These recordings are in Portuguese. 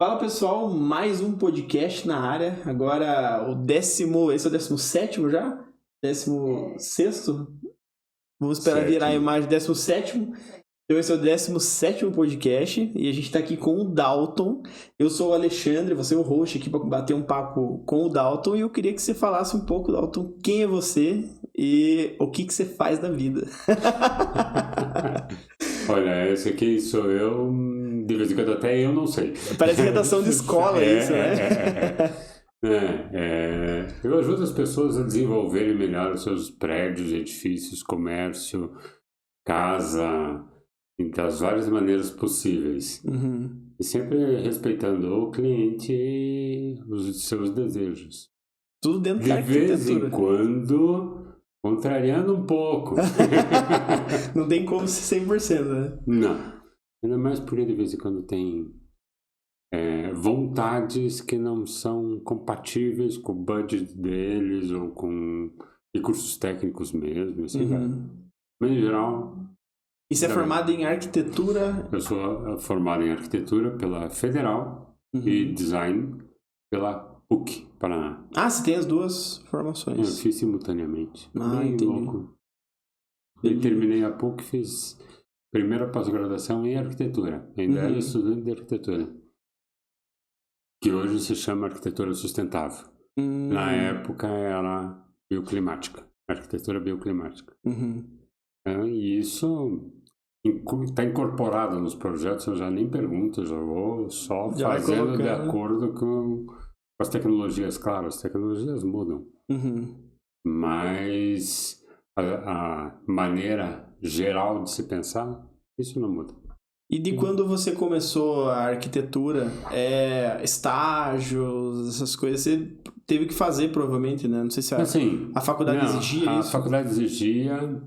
Fala pessoal, mais um podcast na área. Agora esse é o 17º já? 16º? Vamos esperar virar a imagem 17º. Então esse é o 17º podcast e a gente está aqui com o Dalton. Eu sou o Alexandre, você é o host aqui para bater um papo com o Dalton e eu queria que você falasse um pouco, Dalton, quem é você e o que você faz da vida. Olha, esse aqui sou eu, de vez em quando até eu não sei. Parece redação de escola isso, né? Eu ajudo as pessoas a desenvolverem melhor os seus prédios, edifícios, comércio, casa, das várias maneiras possíveis. Uhum. E sempre respeitando o cliente e os seus desejos. Tudo dentro da arquitetura. De vez em quando, contrariando um pouco. Não tem como ser 100%, né? Não. Ainda mais porque de vez em quando tem vontades que não são compatíveis com o budget deles ou com recursos técnicos mesmo, assim, Mas em geral... E você é formado em arquitetura? Eu sou formado em arquitetura pela Federal e design pela PUC, Paraná. Ah, você tem as duas formações. Eu fiz simultaneamente. Entendi. Louco. E terminei a PUC, fiz primeira pós-graduação em arquitetura. Ainda era estudante de arquitetura. Que hoje se chama arquitetura sustentável. Na época era bioclimática. Arquitetura bioclimática. E isso está incorporado nos projetos, eu já nem pergunto, já vou só fazendo de acordo com as tecnologias. Claro, as tecnologias mudam. Mas a maneira geral de se pensar, isso não muda. E de quando você começou a arquitetura, estágios, essas coisas, você teve que fazer provavelmente, né? Não sei se a faculdade exigia isso. A faculdade exigia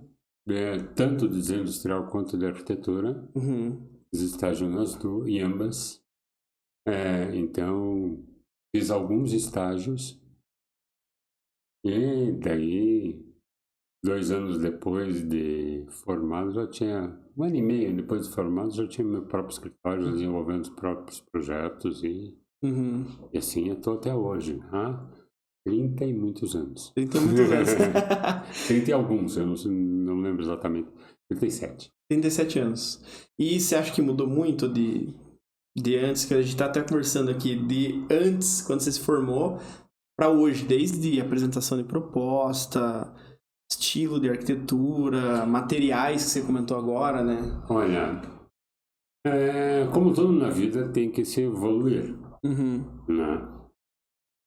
tanto de design industrial quanto de arquitetura. Fiz estágio em ambas. Então, fiz alguns estágios. E daí, 2 anos depois de formado, já tinha... 1 ano e meio depois de formado, já tinha meu próprio escritório, desenvolvendo os próprios projetos. E assim eu estou até hoje. 30 e muitos anos. 30 e muitos anos. 30 e alguns, eu não lembro exatamente. 37. 37 anos. E você acha que mudou muito de antes, que a gente está até conversando aqui, de antes, quando você se formou, para hoje, desde apresentação de proposta, estilo de arquitetura, materiais que você comentou agora, né? Olha, como tudo na vida tem que se evoluir, né?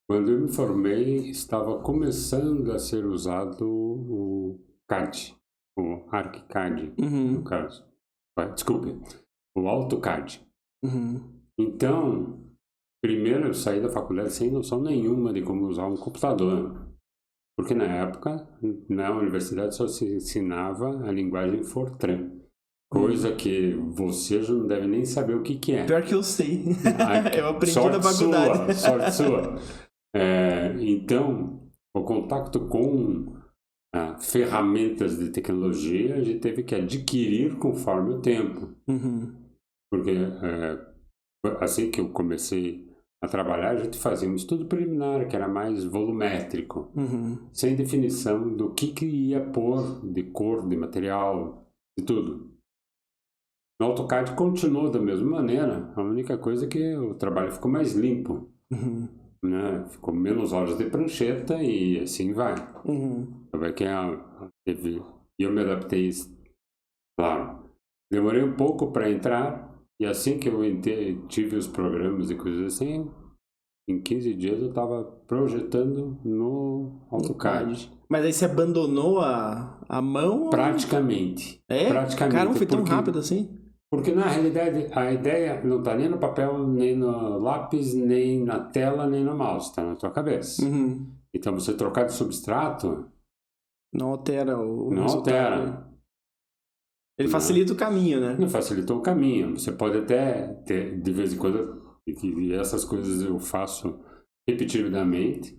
Quando eu me formei, estava começando a ser usado o CAD, o ArchiCAD, no caso. Desculpe, o AutoCAD. Então, primeiro eu saí da faculdade sem noção nenhuma de como usar um computador. Porque na época, na universidade só se ensinava a linguagem Fortran. Coisa que você já não deve nem saber o que é. Pior que eu sei. Eu aprendi na faculdade. Sorte sua. Então, o contato com ferramentas de tecnologia a gente teve que adquirir conforme o tempo. Porque assim que eu comecei a trabalhar, a gente fazia um estudo preliminar que era mais volumétrico, sem definição do que ia pôr de cor, de material, de tudo. No AutoCAD continuou da mesma maneira, a única coisa é que o trabalho ficou mais limpo. Né? Ficou menos horas de prancheta e assim vai. Vai que eu me adaptei, claro. Demorei um pouco para entrar e assim que eu tive os programas e coisas assim, em 15 dias eu estava projetando no AutoCAD. Mas aí você abandonou a mão? Praticamente. Praticamente. Caramba, foi tão rápido assim? Porque na realidade a ideia não está nem no papel, nem no lápis, nem na tela, nem no mouse, está na tua cabeça. Então você trocar de substrato não altera o não resultado. Altera. Ele facilita o caminho, né? Não facilitou o caminho. Você pode até ter, de vez em quando, e essas coisas eu faço repetidamente.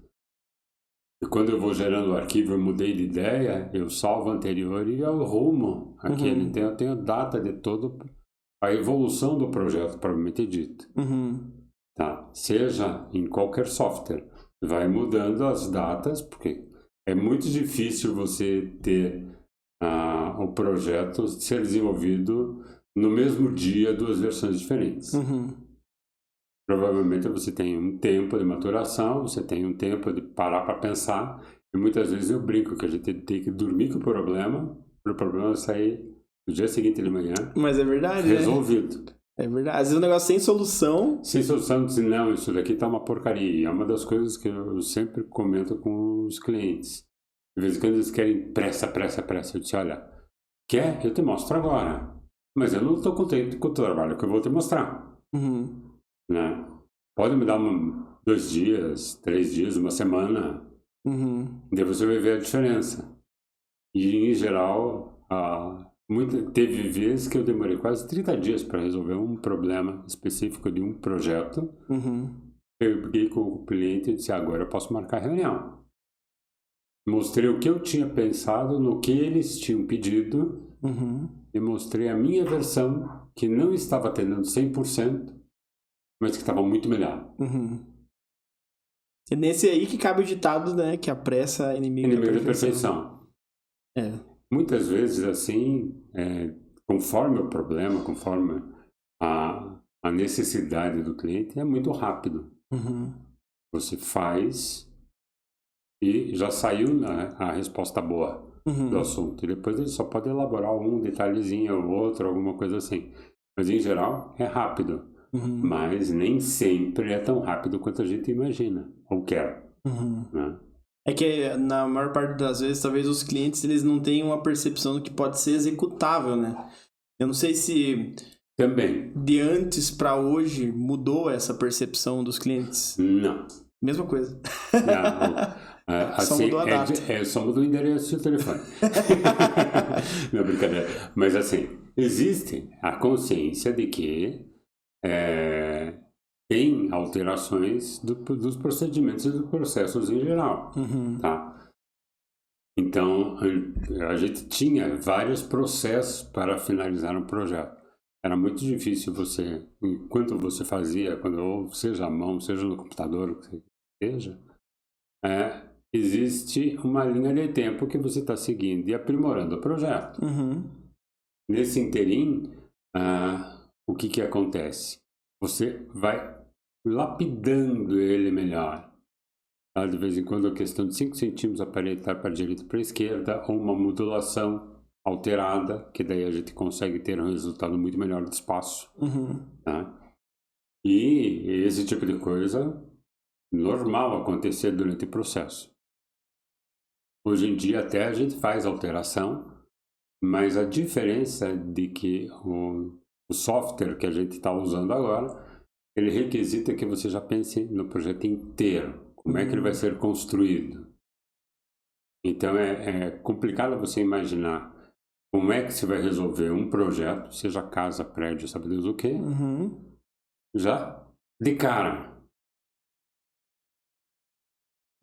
E quando eu vou gerando o arquivo, eu mudei de ideia, eu salvo o anterior e eu arrumo aquele. Então eu tenho a data de todo a evolução do projeto, propriamente dito. tá? Seja em qualquer software. Vai mudando as datas, porque é muito difícil você ter o projeto ser desenvolvido no mesmo dia, 2 versões diferentes. Provavelmente você tem um tempo de maturação, você tem um tempo de parar para pensar, e muitas vezes eu brinco que a gente tem que dormir com o problema, para o problema sair no dia seguinte de manhã. Mas é verdade, resolvido. Né? É verdade. Às vezes um negócio sem solução. Sem solução, diz, não, isso daqui tá uma porcaria. É uma das coisas que eu sempre comento com os clientes. De vez em quando eles querem pressa. Eu disse, olha, quer? Eu te mostro agora. Mas eu não estou contente com o trabalho que eu vou te mostrar. Né? Pode me dar 2 dias, 3 dias, uma semana. Daí você vai ver a diferença. E, em geral, teve vezes que eu demorei quase 30 dias para resolver um problema específico de um projeto. Eu peguei com o cliente e disse, agora eu posso marcar reunião. Mostrei o que eu tinha pensado no que eles tinham pedido e mostrei a minha versão, que não estava atendendo 100%, mas que estava muito melhor. É nesse aí que cabe o ditado, né? Que a pressa é inimigo da perfeição. Muitas vezes, assim, conforme o problema, conforme a necessidade do cliente, é muito rápido. Você faz e já saiu a resposta boa do assunto. E depois ele só pode elaborar um detalhezinho ou outro, alguma coisa assim. Mas, em geral, é rápido. Mas nem sempre é tão rápido quanto a gente imagina ou quer. Né? É que na maior parte das vezes, talvez os clientes eles não tenham uma percepção do que pode ser executável, né? Eu não sei se também de antes para hoje mudou essa percepção dos clientes. Não. Mesma coisa. Não, assim, só mudou a data. Só mudou o endereço e o telefone. Não, brincadeira. Mas assim, existe a consciência de que tem alterações dos procedimentos e dos processos em geral. Tá? Então, a gente tinha vários processos para finalizar um projeto. Era muito difícil você, enquanto você fazia, ou seja à mão, seja no computador, o que seja, existe uma linha de tempo que você está seguindo e aprimorando o projeto. Nesse interim, o que acontece? Você vai lapidando ele melhor. De vez em quando a questão de 5 centímetros aparelhar para a direita e para a esquerda, ou uma modulação alterada, que daí a gente consegue ter um resultado muito melhor do espaço. Tá? E esse tipo de coisa normal acontecer durante o processo. Hoje em dia até a gente faz alteração, mas a diferença de que o software que a gente está usando agora, ele requisita que você já pense no projeto inteiro. Como é que ele vai ser construído? Então é complicado você imaginar como é que você vai resolver um projeto, seja casa, prédio, sabe Deus o quê, já de cara.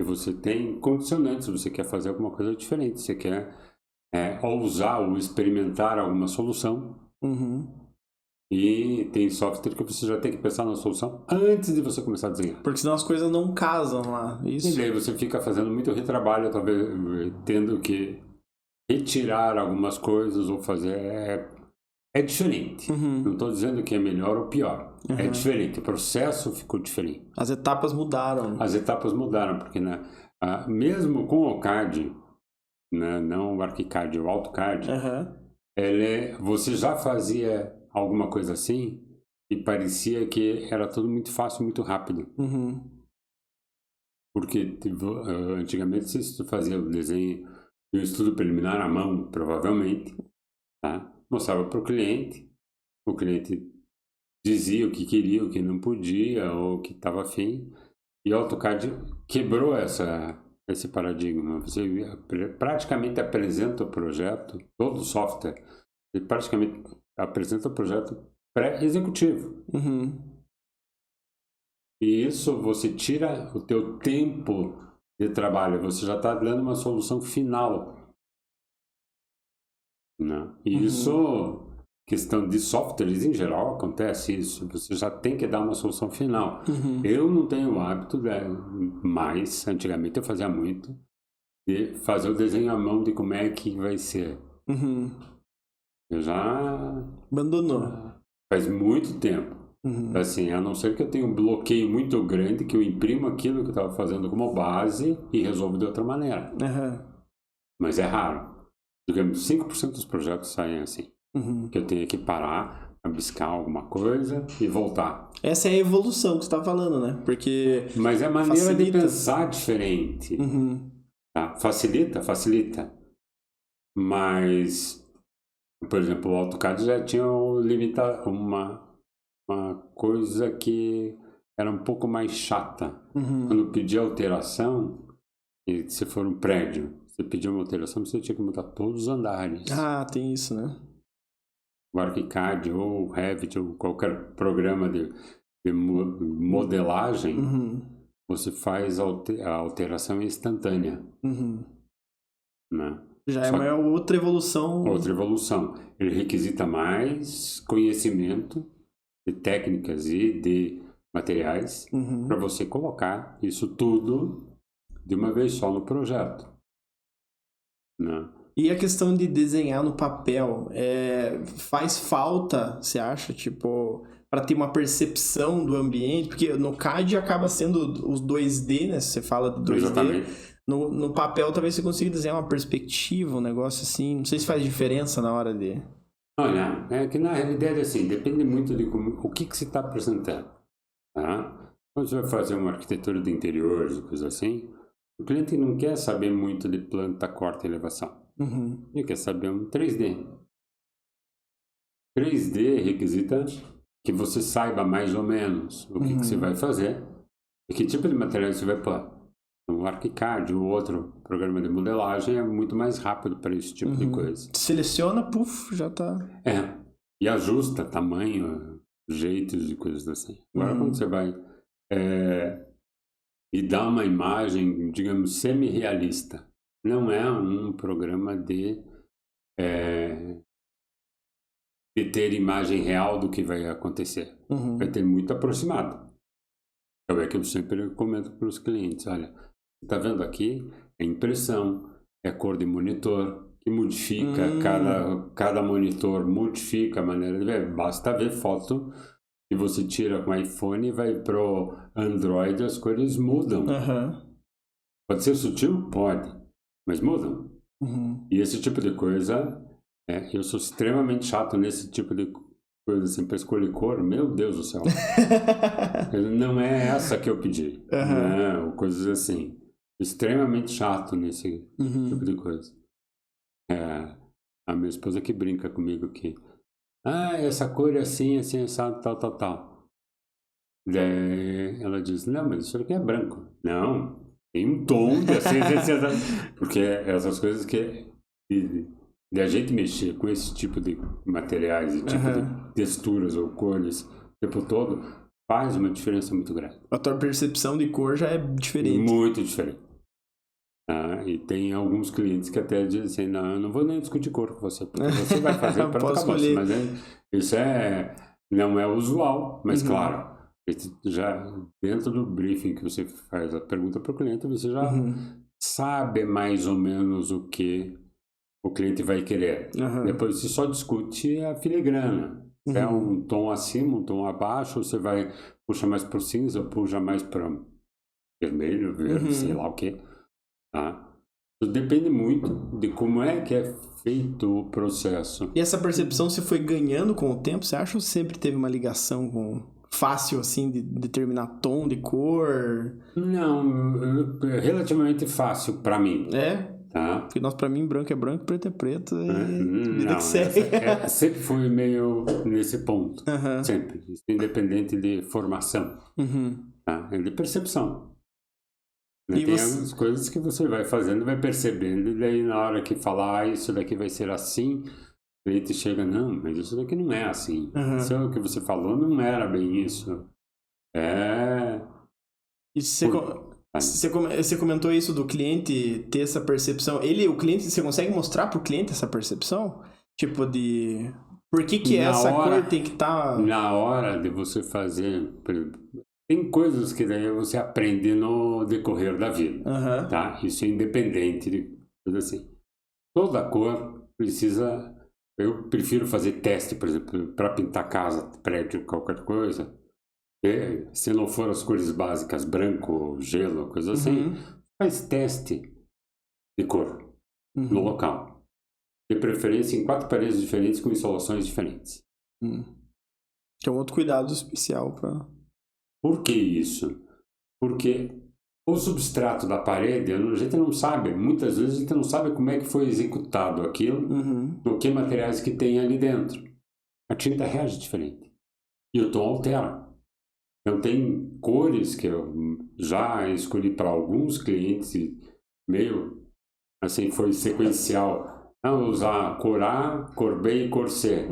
E você tem condicionantes, você quer fazer alguma coisa diferente, você quer ousar ou experimentar alguma solução. E tem software que você já tem que pensar na solução antes de você começar a desenhar. Porque senão as coisas não casam lá. Isso. E daí você fica fazendo muito retrabalho, talvez tendo que retirar algumas coisas ou fazer. É diferente. Não estou dizendo que é melhor ou pior. É diferente. O processo ficou diferente. As etapas mudaram. As etapas mudaram, porque mesmo com o CAD, não o ArchiCAD, o AutoCAD, você já fazia alguma coisa assim e parecia que era tudo muito fácil, muito rápido. Porque antigamente você fazia o desenho e o estudo preliminar à mão, provavelmente, tá? Mostrava para o cliente dizia o que queria, o que não podia, ou o que estava afim, e o AutoCAD quebrou esse paradigma. Você praticamente apresenta o projeto, todo o software, ele praticamente apresenta o projeto pré-executivo. E isso você tira o teu tempo de trabalho, você já está dando uma solução final. E isso questão de softwares, em geral, acontece isso. Você já tem que dar uma solução final. Eu não tenho o hábito, mas antigamente eu fazia muito, de fazer o desenho à mão de como é que vai ser. Eu já... Abandonou. Faz muito tempo. Assim, a não ser que eu tenha um bloqueio muito grande, que eu imprimo aquilo que eu estava fazendo como base e resolvo de outra maneira. Mas é raro. Digamos, 5% dos projetos saem assim. Que eu tenho que parar, abiscar alguma coisa e voltar. Essa é a evolução que você está falando, né? Porque mas é a maneira facilita. de pensar diferente. Tá? Facilita. Mas, por exemplo, o AutoCAD já tinha uma coisa que era um pouco mais chata. Quando pedia alteração, e se for um prédio, você pedia uma alteração, você tinha que mudar todos os andares. Tem isso, né? O ArchiCAD ou o Revit ou qualquer programa de modelagem, você faz a alteração instantânea. Né? Já é uma outra evolução. Outra evolução. Ele requisita mais conhecimento de técnicas e de materiais para você colocar isso tudo de uma vez só no projeto. Né? E a questão de desenhar no papel, faz falta, você acha, tipo, para ter uma percepção do ambiente? Porque no CAD acaba sendo os 2D, né? Você fala de 2D. Exatamente. No papel talvez você consiga desenhar uma perspectiva, um negócio assim. Não sei se faz diferença na hora de... Olha, é que na realidade, assim, depende muito de o que você está apresentando. Tá? Quando você vai fazer uma arquitetura de interiores, coisa assim, o cliente não quer saber muito de planta, corte e elevação. Ele quer saber um 3D. 3D requisita que você saiba mais ou menos o que você vai fazer e que tipo de material você vai pôr. O ArchiCAD, o outro programa de modelagem, é muito mais rápido para esse tipo de coisa. Seleciona, já tá... E ajusta tamanho, jeitos e coisas assim. Agora, quando você vai e dá uma imagem, digamos, semi-realista, não é um programa de ter imagem real do que vai acontecer. Vai ter muito aproximado. É que eu sempre comento para os clientes, olha, você está vendo aqui? É impressão, é cor de monitor, que modifica, cada monitor modifica a maneira de ver. Basta ver foto que você tira com o iPhone e vai pro Android, as cores mudam. Pode ser sutil? Pode, mas mudam. E esse tipo de coisa, eu sou extremamente chato nesse tipo de coisa assim, para escolher cor, meu Deus do céu. Não é essa que eu pedi. Não, coisas assim. Extremamente chato nesse tipo de coisa. A minha esposa que brinca comigo que essa cor é assim, assim, assado, tal. Daí ela diz, não, mas isso aqui é branco. Não, tem um tom de assim, porque essas coisas que de a gente mexer com esse tipo de materiais e tipo de texturas ou cores o tempo todo, faz uma diferença muito grande. A tua percepção de cor já é diferente. Muito diferente. E tem alguns clientes que até dizem assim, não, eu não vou nem discutir cor com você, porque você vai fazer para acabar. Mas isso não é usual, mas claro, já dentro do briefing que você faz a pergunta para o cliente, você já sabe mais ou menos o que o cliente vai querer. Depois você só discute a filigrana. Se é um tom acima, um tom abaixo, você vai puxar mais para o cinza, puxa mais para vermelho, verde, sei lá o que. Isso depende muito de como é que é feito o processo. E essa percepção você foi ganhando com o tempo? Você acha ou sempre teve uma ligação com fácil assim de determinar tom de cor? Não, relativamente fácil para mim. Tá? Porque para mim branco é branco, preto é preto e vida que segue. Sempre foi meio nesse ponto. Sempre. Independente de formação. Tá? É de percepção. Tem algumas coisas que você vai fazendo, vai percebendo, e daí na hora que falar, isso daqui vai ser assim, o cliente chega, não, mas isso daqui não é assim. Isso é o que você falou, não era bem isso. E você comentou isso do cliente ter essa percepção. O cliente, você consegue mostrar pro cliente essa percepção? Tipo Por que essa cor tem que estar... Na hora de você fazer... Tem coisas que daí você aprende no decorrer da vida, tá? Isso é independente de coisa assim. Toda cor precisa... Eu prefiro fazer teste, por exemplo, para pintar casa, prédio, qualquer coisa. Se não for as cores básicas, branco, gelo, coisa assim, faz teste de cor no local. De preferência em 4 paredes diferentes com insolações diferentes. Que é um outro cuidado especial para... Por que isso? Porque o substrato da parede, a gente não sabe, muitas vezes a gente não sabe como é que foi executado aquilo, no que materiais que tem ali dentro. A tinta reage diferente. E o tom altera. Então tem cores que eu já escolhi para alguns clientes, meio assim, foi sequencial. Usar cor A, cor B e cor C.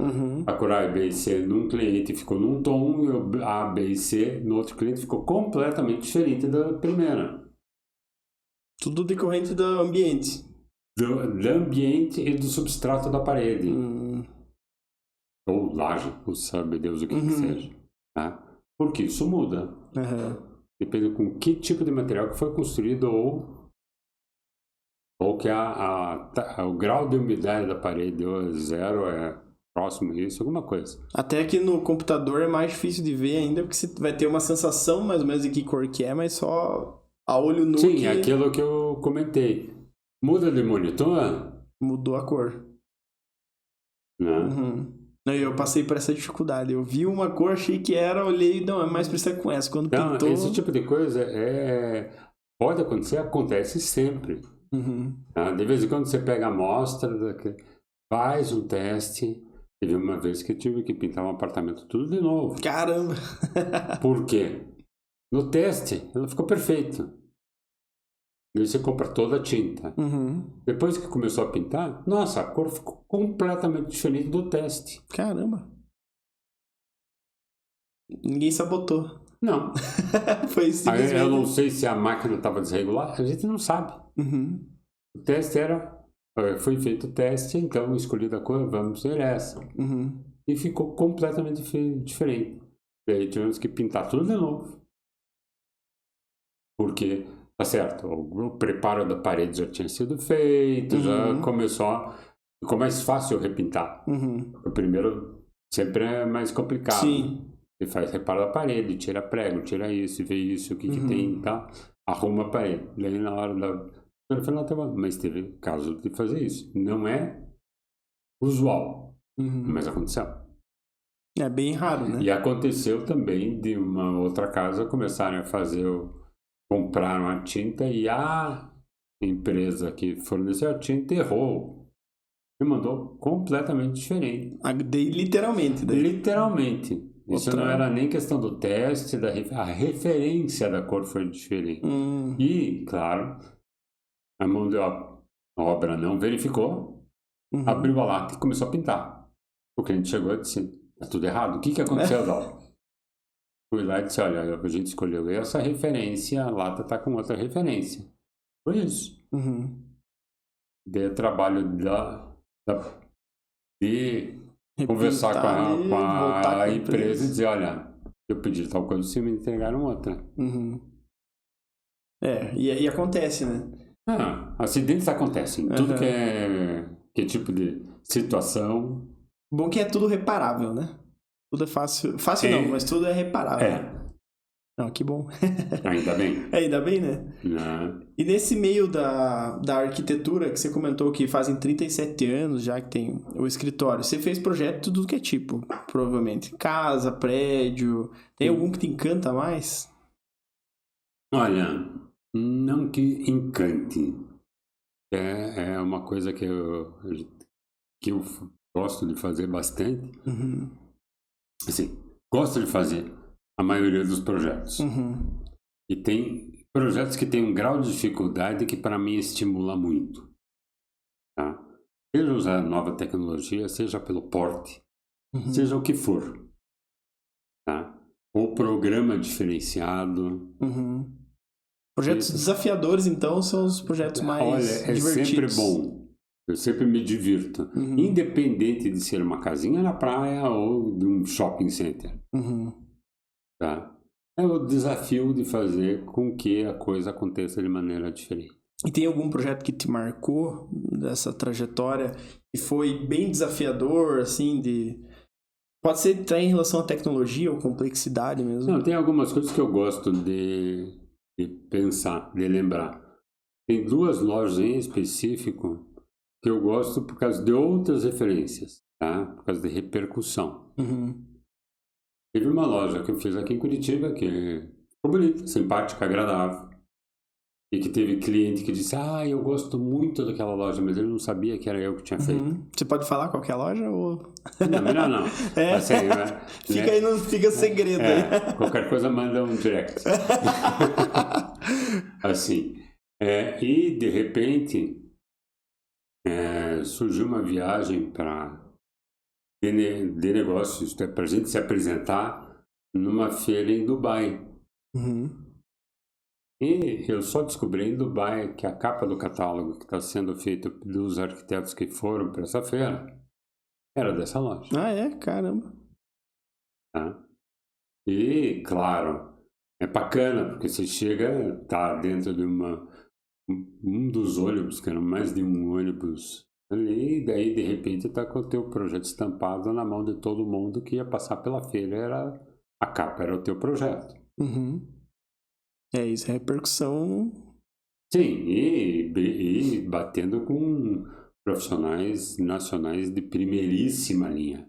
A cor A, B e C num cliente ficou num tom, e A, B e C no outro cliente ficou completamente diferente da primeira. Tudo decorrente do ambiente. Do ambiente e do substrato da parede. Ou laje, ou sabe Deus o que seja. Tá? Porque isso muda. Depende com que tipo de material que foi construído ou que o grau de umidade da parede é 0, é próximo disso, alguma coisa. Até que no computador é mais difícil de ver ainda, porque você vai ter uma sensação mais ou menos de que cor que é, mas só a olho nu. Sim, é aquilo que eu comentei. Muda de monitor? Mudou a cor. Não. Eu passei por essa dificuldade. Eu vi uma cor, achei que era, olhei, não, é mais parecida com essa. Quando então, pintou... esse tipo de coisa pode acontecer, acontece sempre. Tá? De vez em quando você pega a amostra, faz um teste. Teve uma vez que eu tive que pintar um apartamento tudo de novo. Caramba! Por quê? No teste, ela ficou perfeita. Daí você compra toda a tinta. Depois que começou a pintar, nossa, a cor ficou completamente diferente do teste. Caramba! Ninguém sabotou. Não. Foi simplesmente... Eu não sei se a máquina estava desregulada, a gente não sabe. O teste foi feito o teste, então escolhida a cor, vamos ver essa. E ficou completamente diferente. Daí tivemos que pintar tudo de novo. Porque, tá certo, o preparo da parede já tinha sido feito, já ficou mais fácil repintar. O primeiro sempre é mais complicado. Sim. Você faz reparo da parede, tira prego, tira isso, vê isso, o que tem e tal, arruma a parede. Daí na hora mas teve caso de fazer isso. Não é usual, mas aconteceu. É bem raro, né? E aconteceu também de uma outra casa começarem a compraram a tinta e a empresa que forneceu a tinta errou. E mandou completamente diferente. Literalmente. Literalmente. Isso não era nem questão do teste, a referência da cor foi diferente. E, claro, a mão de obra não verificou, abriu a lata e começou a pintar. O cliente chegou e disse, tá tudo errado, o que aconteceu, Dal? Fui lá e disse, olha, a gente escolheu essa referência, a lata tá com outra referência. Foi isso. Dei o trabalho de conversar com a empresa e dizer, olha, eu pedi tal coisa, vocês me entregaram outra. E acontece, né? Acidentes acontecem. Tudo que é tipo de situação. Bom que é tudo reparável, né? Tudo é fácil. Fácil não, mas tudo é reparável. Não, que bom. Ainda bem. Ainda bem, né? E nesse meio da arquitetura, que você comentou que fazem 37 anos já que tem o escritório, você fez projeto de tudo que é tipo, provavelmente. Casa, prédio. Tem algum que te encanta mais? Olha, não que encante. É uma coisa que eu gosto de fazer bastante. Assim, gosto de fazer a maioria dos projetos. E tem projetos que têm um grau de dificuldade que para mim estimula muito. Tá? Seja usar nova tecnologia, seja pelo porte, seja o que for. Tá? Ou programa diferenciado. Projetos desafiadores, então, são os projetos mais divertidos. Sempre bom Eu sempre me divirto. Independente de ser uma casinha na praia ou de um shopping center. Tá? É o desafio de fazer com que a coisa aconteça de maneira diferente. E tem algum projeto que te marcou dessa trajetória e foi bem desafiador, assim, Pode ser em relação à tecnologia ou complexidade mesmo? Não, tem algumas coisas que eu gosto de pensar, de lembrar. Tem 2 lojas em específico que eu gosto por causa de outras referências, tá? Por causa de repercussão. Teve uma loja que eu fiz aqui em Curitiba que ficou bonita, simpática, agradável. E que teve cliente que disse, eu gosto muito daquela loja, mas ele não sabia que era eu que tinha feito. Você pode falar qual que é a loja? Ou... Não, melhor não. Assim, fica aí, não fica segredo aí. Qualquer coisa manda um direct. Assim. E de repente surgiu uma viagem de negócios, para a gente se apresentar numa feira em Dubai. E eu só descobri em Dubai que a capa do catálogo que está sendo feito dos arquitetos que foram para essa feira era dessa loja. Caramba. Tá? E, claro, é bacana, porque você chega, tá dentro de um dos ônibus, que eram mais de um ônibus ali, e daí, de repente, tá com o teu projeto estampado na mão de todo mundo que ia passar pela feira, a capa era o teu projeto. Isso é repercussão. Sim, e batendo com profissionais nacionais de primeiríssima linha.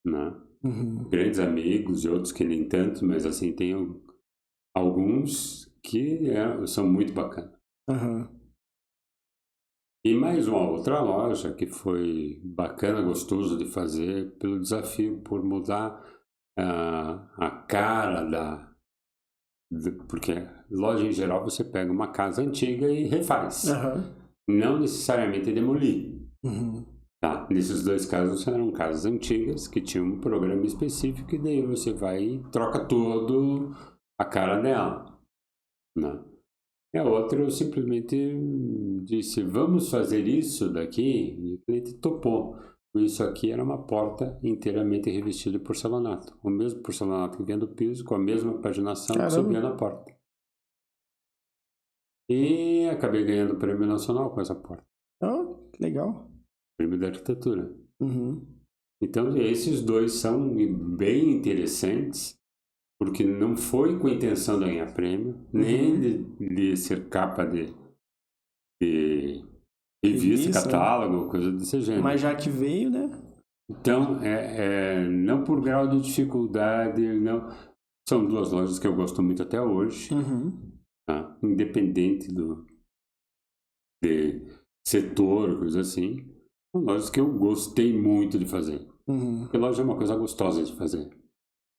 Né? Grandes amigos e outros que nem tanto, mas assim, tem alguns que são muito bacanas. E mais uma outra loja que foi bacana, gostoso de fazer, pelo desafio, por mudar a cara porque loja em geral você pega uma casa antiga e refaz. Não necessariamente demolir. Tá? Nesses 2 casos eram casas antigas que tinham um programa específico e daí você vai e troca todo a cara dela. Né? E a outra eu simplesmente disse, vamos fazer isso daqui? E o cliente topou. Isso aqui era uma porta inteiramente revestida de porcelanato. O mesmo porcelanato que vinha do piso, com a mesma paginação que subia na porta. E acabei ganhando o prêmio nacional com essa porta. Legal. Prêmio da arquitetura. Então, esses 2 são bem interessantes, porque não foi com a intenção de ganhar prêmio, nem de ser capa de revista, catálogo, coisa desse gênero. Mas já que veio, né? Então, não por grau de dificuldade, não. São 2 lojas que eu gosto muito até hoje, tá? Independente de setor, coisa assim. São lojas que eu gostei muito de fazer. Porque loja é uma coisa gostosa de fazer.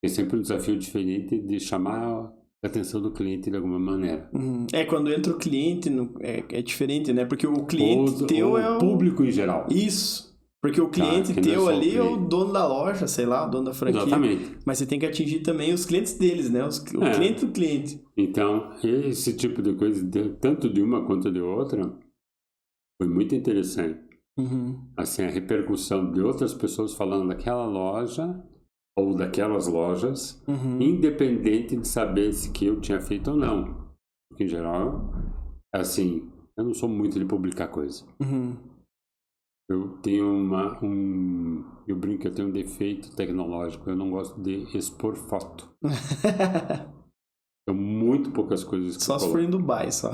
É sempre um desafio diferente de chamar a atenção do cliente de alguma maneira. Quando entra o cliente, é diferente, né? Porque o cliente teu é o público em geral. Isso. Porque o cliente teu ali é o dono da loja, sei lá, o dono da franquia. Exatamente. Mas você tem que atingir também os clientes deles, né? O cliente do cliente. Então, esse tipo de coisa, tanto de uma quanto de outra, foi muito interessante. Assim, a repercussão de outras pessoas falando daquela loja ou daquelas lojas, independente de saber se que eu tinha feito ou não. Porque, em geral, assim, eu não sou muito de publicar coisa. Eu tenho eu brinco que eu tenho um defeito tecnológico, eu não gosto de expor foto. São muito poucas coisas que só se for em Dubai, só.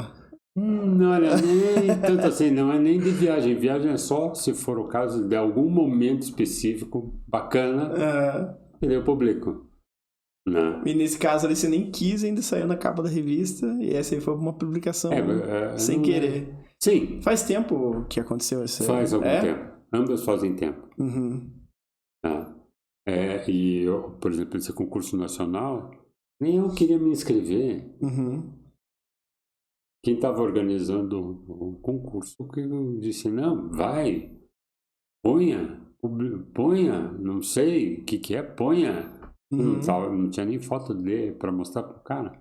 Não, olha, nem tanto assim, não é nem de viagem. Viagem é só se for o caso de algum momento específico, bacana, e daí eu publico. Não. E nesse caso ali você nem quis, ainda saiu na capa da revista, e essa aí foi uma publicação sem querer. Sim. Faz tempo que aconteceu isso? Faz algum tempo. Ambas fazem tempo. Tá. E eu, por exemplo, esse concurso nacional, nem eu queria me inscrever. Quem estava organizando o concurso, que eu disse, não, vai, ponha, não sei o que é, ponha. Não tinha nem foto dele para mostrar pro cara.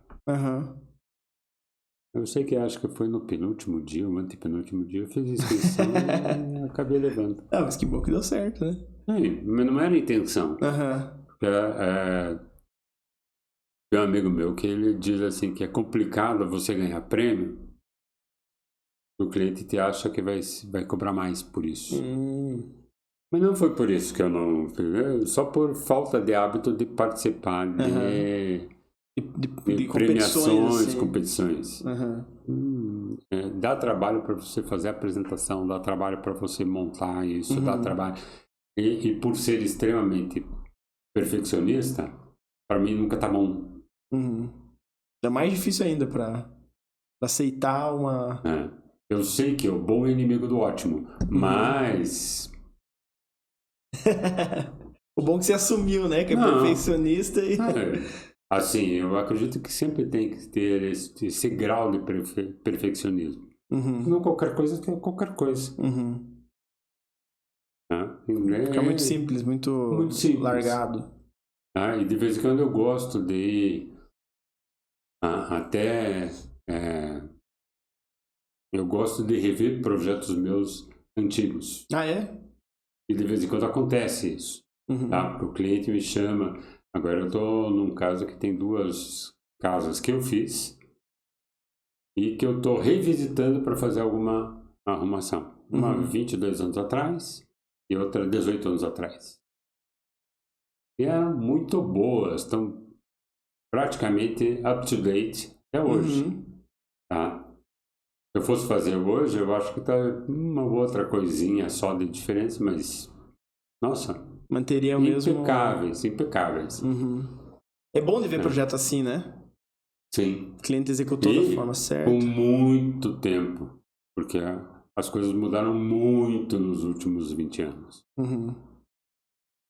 Eu sei que acho que foi no penúltimo dia, o antepenúltimo dia, eu fiz inscrição e acabei levando. Ah, mas que bom que deu certo, né? Sim, mas não era a intenção. Porque, tem um amigo meu que ele diz assim que é complicado você ganhar prêmio, o cliente te acha que vai cobrar mais por isso. Mas não foi por isso que eu não fiz, só por falta de hábito de participar de premiações, assim. competições. Dá trabalho para você fazer a apresentação, dá trabalho para você montar isso, dá trabalho. E por ser extremamente perfeccionista, para mim nunca tá bom. É mais difícil ainda para aceitar uma... Eu sei que o bom é inimigo do ótimo, mas... O bom é que você assumiu, né? Que é perfeccionista e... Assim, eu acredito que sempre tem que ter esse grau de perfeccionismo. Não qualquer coisa é qualquer coisa. Fica muito simples, muito simples. Largado. E de vez em quando eu gosto de eu gosto de rever projetos meus antigos. Ah, é? E de vez em quando acontece isso. O cliente me chama. Agora eu estou num caso que tem 2 casas que eu fiz e que eu estou revisitando para fazer alguma arrumação. Uma 22 anos atrás e outra 18 anos atrás. E eram muito boas, estão praticamente up to date até hoje. Se eu fosse fazer hoje, eu acho que tá uma outra coisinha só de diferença, mas nossa, manteria o mesmo... Impecáveis. É bom de ver projeto assim, né? Sim. O cliente executou da forma certa. Com muito tempo, porque as coisas mudaram muito nos últimos 20 anos.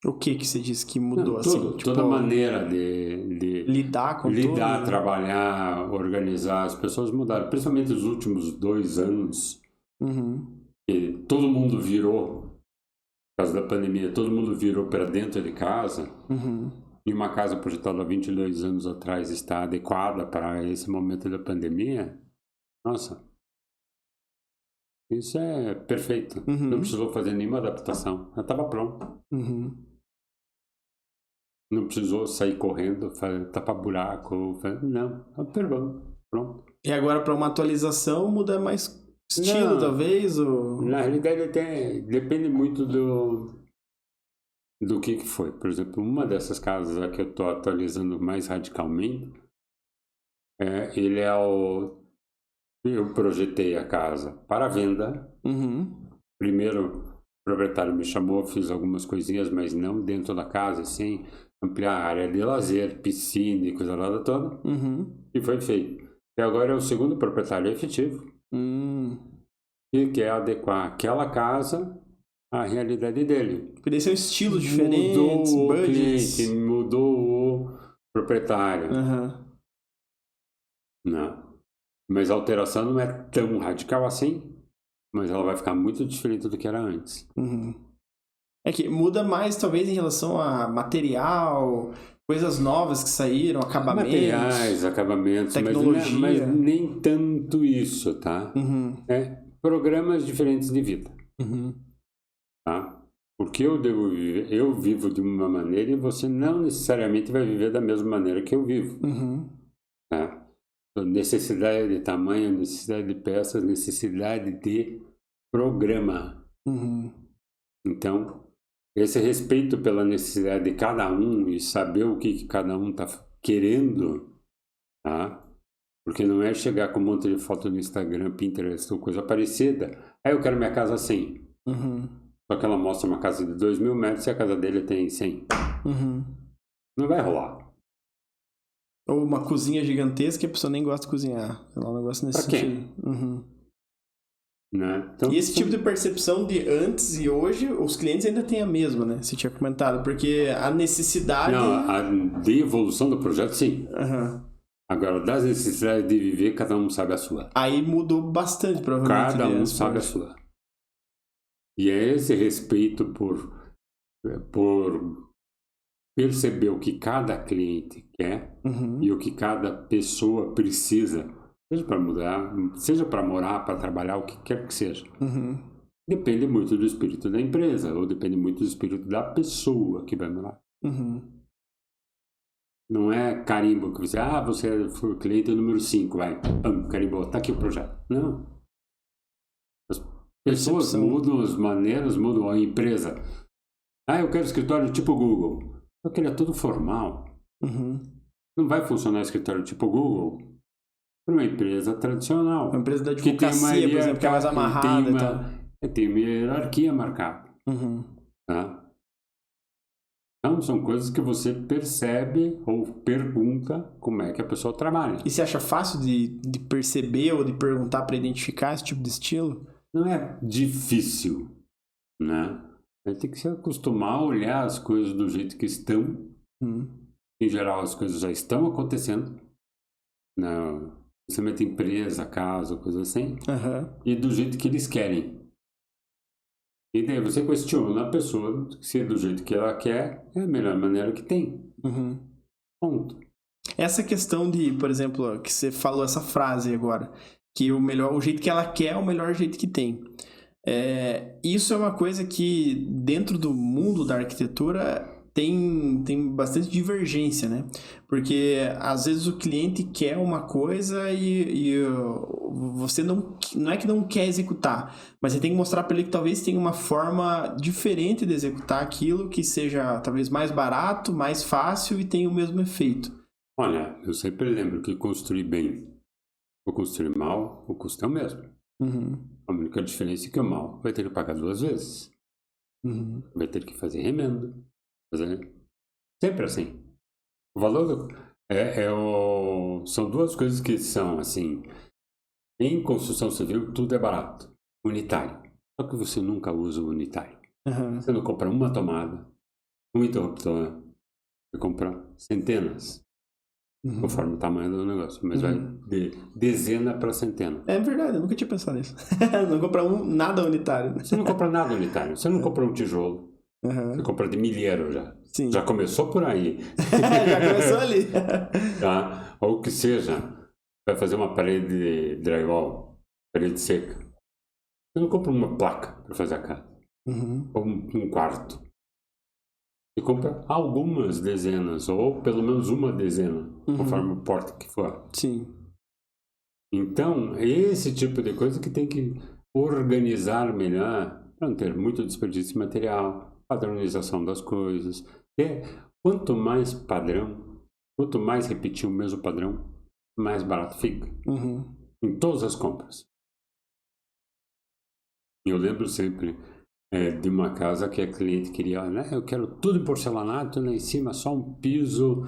O que você disse que mudou? Toda a maneira de lidar com tudo, né? Trabalhar, organizar, as pessoas mudaram, principalmente nos últimos 2 anos, que todo mundo virou, por causa da pandemia, todo mundo virou para dentro de casa, e uma casa projetada há 22 anos atrás está adequada para esse momento da pandemia. Nossa, isso é perfeito. Não precisou fazer nenhuma adaptação, já estava pronto. Não precisou sair correndo, tapar buraco. Não, pronto. E agora para uma atualização muda mais estilo, talvez? Ou... Na realidade depende muito do que foi. Por exemplo, uma dessas casas que eu estou atualizando mais radicalmente, eu projetei a casa para venda. Primeiro, o proprietário me chamou, fiz algumas coisinhas, mas não dentro da casa, assim, ampliar a área de lazer, piscina e coisa lá toda. E foi feito. E agora é o segundo proprietário efetivo e quer adequar aquela casa à realidade dele. Porque esse é um estilo diferente, mudou o cliente, mudou o proprietário. Não. Mas a alteração não é tão radical assim, mas ela vai ficar muito diferente do que era antes. É que muda mais, talvez, em relação a material, coisas novas que saíram, acabamentos. Materiais, acabamentos, tecnologia. Mas nem tanto isso, tá? Programas diferentes de vida. Tá? Porque eu vivo de uma maneira e você não necessariamente vai viver da mesma maneira que eu vivo. Tá? Necessidade de tamanho, necessidade de peças, necessidade de programa. Então, esse respeito pela necessidade de cada um e saber o que cada um está querendo, tá? Porque não é chegar com um monte de foto no Instagram, Pinterest ou coisa parecida. Aí eu quero minha casa assim. Só que ela mostra uma casa de 2.000 metros e a casa dele tem 100. Não vai rolar. Ou uma cozinha gigantesca e a pessoa nem gosta de cozinhar. Sei lá, um negócio nesse sentido. Né? Então, e esse tipo de percepção de antes e hoje, os clientes ainda têm a mesma, né? Você tinha comentado, porque a necessidade... Não, a de evolução do projeto, sim. Agora, das necessidades de viver, cada um sabe a sua. Aí mudou bastante, provavelmente. Cada um sabe a sua. E é esse respeito por perceber o que cada cliente quer e o que cada pessoa precisa. seja para mudar, seja para morar, para trabalhar, o que quer que seja. Depende muito do espírito da empresa, ou depende muito do espírito da pessoa que vai morar. Não é carimbo que você foi o cliente número 5, vai, carimbou, tá aqui o projeto. Não. As pessoas mudam as maneiras, mudam a empresa. Eu quero escritório tipo Google. Eu queria tudo formal. Não vai funcionar escritório tipo Google para uma empresa tradicional. Uma empresa da advocacia, por exemplo, que é mais amarrada. Tem uma hierarquia marcada. Tá? Então, são coisas que você percebe ou pergunta como é que a pessoa trabalha. E você acha fácil de perceber ou de perguntar para identificar esse tipo de estilo? Não é difícil, né? Você tem que se acostumar a olhar as coisas do jeito que estão. Em geral, as coisas já estão acontecendo. Principalmente empresa, casa, coisa assim. E do jeito que eles querem. E daí você questiona a pessoa se é do jeito que ela quer, é a melhor maneira que tem. Ponto. Essa questão de, por exemplo, que você falou essa frase agora, que o jeito que ela quer é o melhor jeito que tem. Isso é uma coisa que dentro do mundo da arquitetura tem bastante divergência, né? Porque às vezes o cliente quer uma coisa e você não é que não quer executar, mas você tem que mostrar para ele que talvez tenha uma forma diferente de executar aquilo que seja talvez mais barato, mais fácil e tenha o mesmo efeito. Olha, eu sempre lembro que construir bem ou construir mal, o custo é o mesmo. A única diferença é que o mal vai ter que pagar 2 vezes. Vai ter que fazer remendo. Sempre assim. O valor são 2 coisas que são assim. Em construção civil, tudo é barato. Unitário. Só que você nunca usa o unitário. Você não compra uma tomada, um interruptor. Você compra centenas. Conforme o tamanho do negócio. Mas vai de dezena para centena. É verdade, eu nunca tinha pensado nisso. Não compra nada unitário. Você não compra nada unitário. Você não compra um tijolo. Você compra de milheiro já. Sim. Já começou por aí. Já começou ali. Tá? Ou que seja, vai fazer uma parede de drywall, parede seca. Você não compra uma placa para fazer a casa. Ou um quarto. Você compra algumas dezenas, ou pelo menos uma dezena, conforme o porte que for. Sim. Então, esse tipo de coisa que tem que organizar melhor para não ter muito desperdício de material. Padronização das coisas. Quanto mais padrão, quanto mais repetir o mesmo padrão, mais barato fica. Em todas as compras. Eu lembro sempre de uma casa que a cliente queria, né? Eu quero tudo em porcelanato, lá em cima só um piso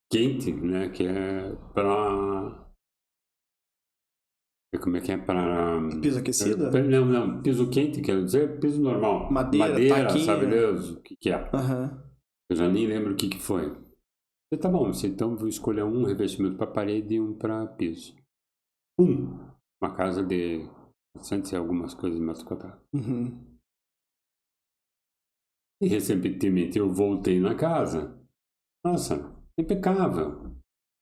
quente, né? Que é para... Como é que é para... Piso aquecido? Não, piso quente, quero dizer, piso normal. Madeira, taquinho. sabe Deus o que é. Eu já nem lembro o que foi. Eu, tá bom, então vou escolher um revestimento para parede e um para piso. Uma casa de 100 e algumas coisas metros quadrados. E recentemente eu voltei na casa. Nossa, impecável.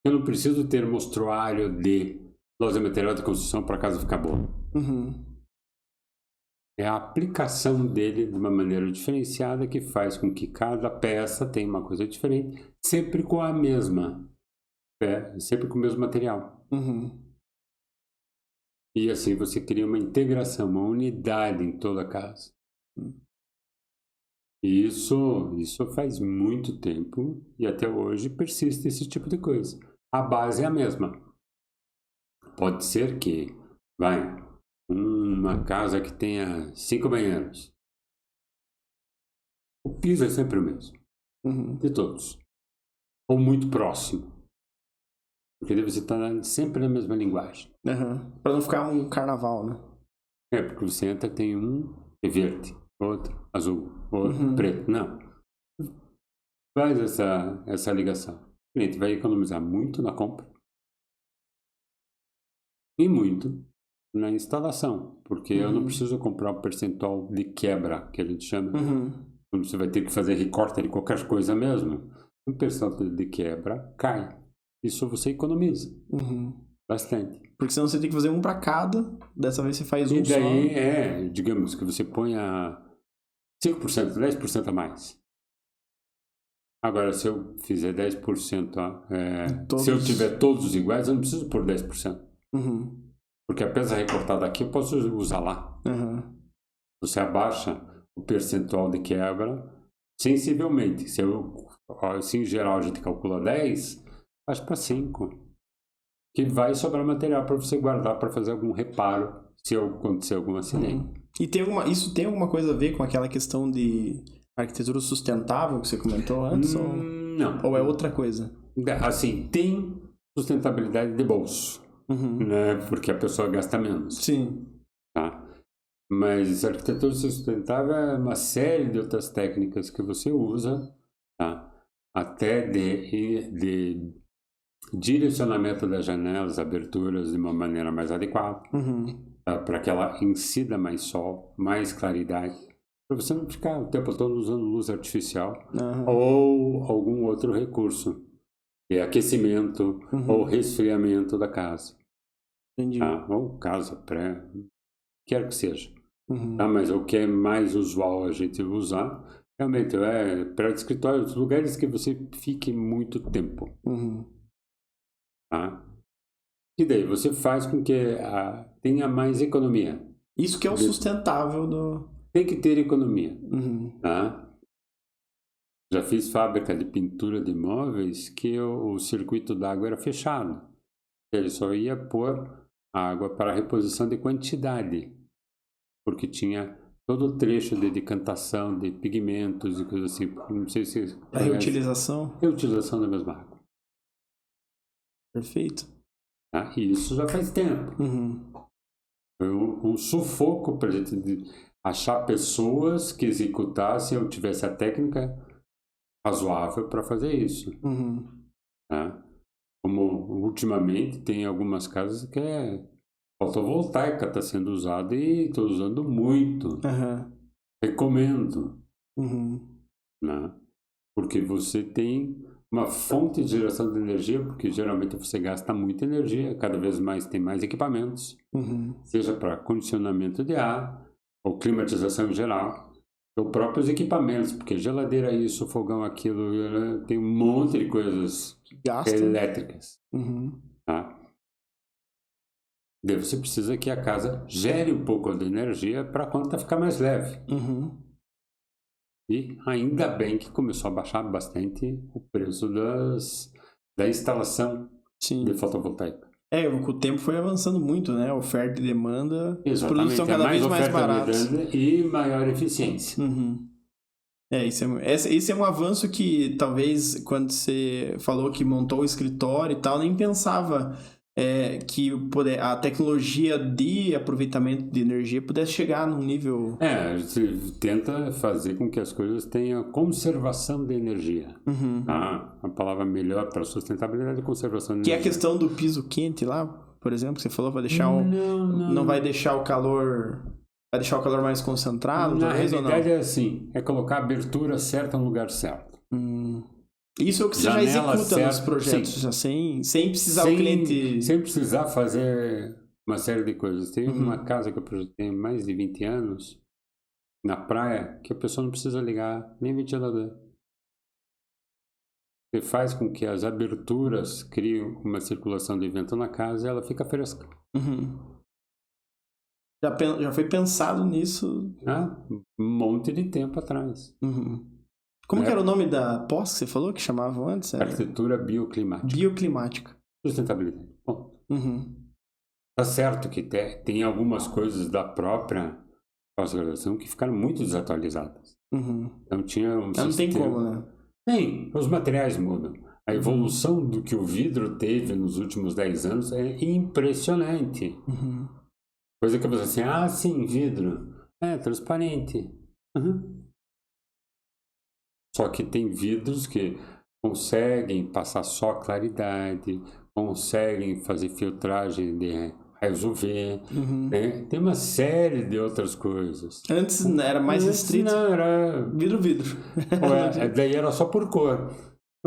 Eu não preciso ter mostruário de loja de material de construção para a casa ficar boa. É a aplicação dele de uma maneira diferenciada que faz com que cada peça tenha uma coisa diferente, sempre com a mesma, sempre com o mesmo material. E assim você cria uma integração, uma unidade em toda a casa. E isso faz muito tempo e até hoje persiste esse tipo de coisa. A base é a mesma. Pode ser que, uma casa que tenha 5 banheiros. O piso é sempre o mesmo. De todos. Ou muito próximo. Porque deve estar sempre na mesma linguagem. Para não ficar um carnaval, né? Porque você entra, tem um é verde, outro azul, outro preto. Não. Faz essa ligação. O cliente vai economizar muito na compra. E muito na instalação, porque eu não preciso comprar o percentual de quebra, que a gente chama. Quando você vai ter que fazer recorte de qualquer coisa mesmo, o percentual de quebra cai. Isso você economiza. Bastante. Porque senão você tem que fazer um para cada, dessa vez você faz um só. E daí só. Digamos que você ponha 5%, 10% a mais. Agora, se eu fizer 10%, se eu tiver todos iguais, eu não preciso pôr 10%. Uhum. Porque a peça recortada aqui eu posso usar lá. Uhum. Você abaixa o percentual de quebra sensivelmente. Se em geral a gente calcula 10, baixa para 5. Que vai sobrar material para você guardar para fazer algum reparo se acontecer algum acidente. E isso tem alguma coisa a ver com aquela questão de arquitetura sustentável que você comentou antes? Não. Ou é outra coisa? Assim, tem sustentabilidade de bolso, né? Porque a pessoa gasta menos. Sim. Tá? Mas a arquitetura sustentável é uma série de outras técnicas que você usa, tá? Até de direcionamento das janelas, aberturas de uma maneira mais adequada, tá? Para que ela incida mais sol, mais claridade, para você não ficar o tempo todo usando luz artificial ou algum outro recurso, de aquecimento ou resfriamento da casa. Entendi. Tá? Ou casa, quer que seja. Tá? Mas o que é mais usual a gente usar, realmente, é para escritórios, lugares que você fique muito tempo. Tá? E daí você faz com que tenha mais economia. Isso que é o sustentável Tem que ter economia. Tá? Já fiz fábrica de pintura de móveis que o circuito d'água era fechado. Ele só ia pôr água para reposição de quantidade, porque tinha todo o trecho de decantação de pigmentos e coisas assim. Não sei se... A reutilização? Reutilização da mesma água. Perfeito. Tá? E isso já faz tempo. Foi um sufoco para a gente achar pessoas que executassem ou tivessem a técnica razoável para fazer isso. Tá? Como ultimamente tem algumas casas que fotovoltaica está sendo usada e estou usando muito. Recomendo. Né? Porque você tem uma fonte de geração de energia, porque geralmente você gasta muita energia, cada vez mais tem mais equipamentos, seja para condicionamento de ar ou climatização em geral, ou próprios equipamentos, porque geladeira isso, fogão aquilo, tem um monte de coisas elétricas. Tá? Daí você precisa que a casa gere um pouco de energia para a conta ficar mais leve. E ainda bem que começou a baixar bastante o preço da instalação de fotovoltaica. Com o tempo foi avançando muito, né? Oferta e demanda. Exatamente. Os produtos estão cada vez mais baratos. E maior eficiência. Isso é um avanço que talvez quando você falou que montou o escritório e tal, nem pensava que a tecnologia de aproveitamento de energia pudesse chegar num nível... Você tenta fazer com que as coisas tenham conservação de energia. Tá? A palavra melhor para sustentabilidade é conservação de energia. Que é a questão do piso quente lá, por exemplo, que você falou, vai deixar não vai deixar o calor... Vai deixar o calor mais concentrado? Na realidade é assim, é colocar a abertura certa no lugar certo. Isso é o que você já executa nos projetos, já sem precisar o cliente... Sem precisar fazer uma série de coisas. Tem uma casa que eu projetei há mais de 20 anos, na praia, que a pessoa não precisa ligar nem ventilador. Você faz com que as aberturas criem uma circulação de vento na casa e ela fica fresca. Já foi pensado nisso? Um monte de tempo atrás. Como que era o nome da pós que você falou, que chamavam antes? Arquitetura bioclimática. Bioclimática. Sustentabilidade. Bom, tá certo que tem algumas coisas da própria pós-graduação que ficaram muito desatualizadas. Então tinha um sistema... Não tem como, né? Tem, os materiais mudam. A evolução do que o vidro teve nos últimos 10 anos é impressionante. Coisa que você sim, vidro. Transparente. Só que tem vidros que conseguem passar só claridade, conseguem fazer filtragem de raios UV, né? Tem uma série de outras coisas. Antes era mais restrito. Não, era vidro. Daí era só por cor.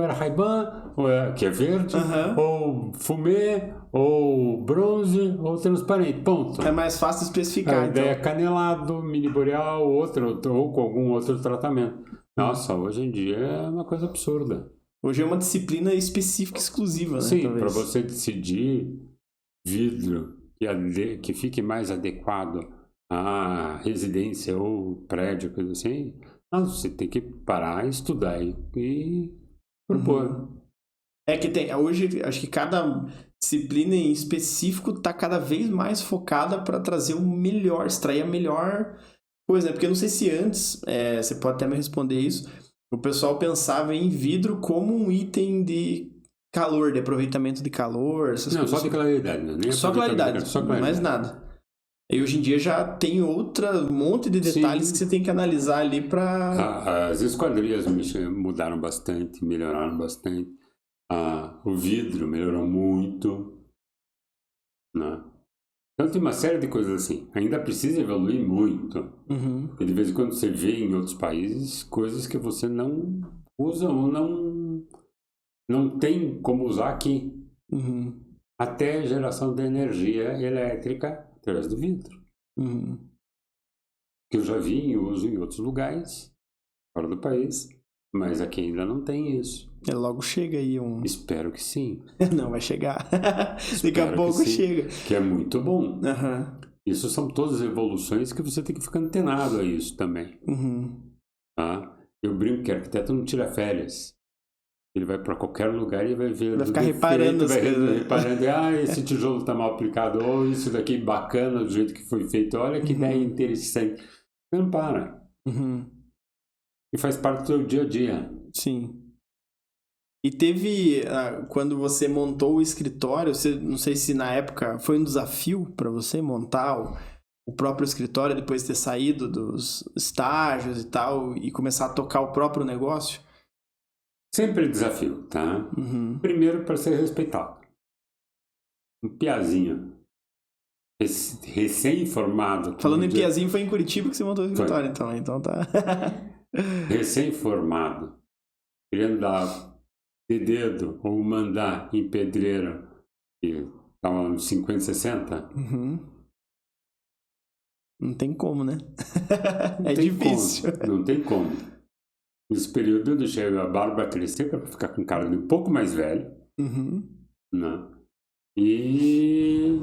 Ou era Ray-Ban, que é verde, ou fumê, ou bronze, ou transparente, ponto. É mais fácil especificar, então. É canelado, mini boreal, ou com algum outro tratamento. Nossa, hoje em dia é uma coisa absurda. Hoje é uma disciplina específica, exclusiva, né? Sim, para você decidir vidro que fique mais adequado à residência ou prédio, coisa assim, você tem que parar, estudar e propor. É que tem, hoje, acho que cada disciplina em específico está cada vez mais focada para trazer o melhor, extrair a melhor coisa, né? Porque eu não sei se antes, você pode até me responder isso, o pessoal pensava em vidro como um item de calor, de aproveitamento de calor, essas não, coisas. Só de claridade, né? Nem só claridade, mais nada. E hoje em dia já tem um monte de detalhes que você tem que analisar ali para... As esquadrias mudaram bastante, melhoraram bastante. O vidro melhorou muito, né? Então tem uma série de coisas assim. Ainda precisa evoluir muito. Porque de vez em quando você vê em outros países coisas que você não usa ou não tem como usar aqui. Até geração de energia elétrica através do vidro. Que eu já vi em uso em outros lugares, fora do país, mas aqui ainda não tem isso. Logo chega aí um... Espero que sim. Não, vai chegar. Daqui a pouco chega. Que é muito bom. Isso são todas evoluções que você tem que ficar antenado a isso também. Tá? Eu brinco que arquiteto não tira férias. Ele vai para qualquer lugar e vai ver... Vai ficar reparando as coisas. Reparando, esse tijolo está mal aplicado, ou isso daqui bacana do jeito que foi feito, olha que ideia interessante. Você não para. E faz parte do seu dia a dia. Sim. E teve, quando você montou o escritório, não sei se na época foi um desafio para você montar o próprio escritório depois de ter saído dos estágios e tal, e começar a tocar o próprio negócio? Sempre desafio, tá? Primeiro, para ser respeitado. Um piazinho. Recém-formado. Falando em piazinho, foi em Curitiba que você montou o escritório, então tá. Recém-formado. Querendo dar de dedo ou mandar em pedreiro, que estava uns 50, 60. Não tem como, né? É difícil. Não tem como. Nesse período eu deixei a barba crescer para ficar com cara de um pouco mais velho. Né? E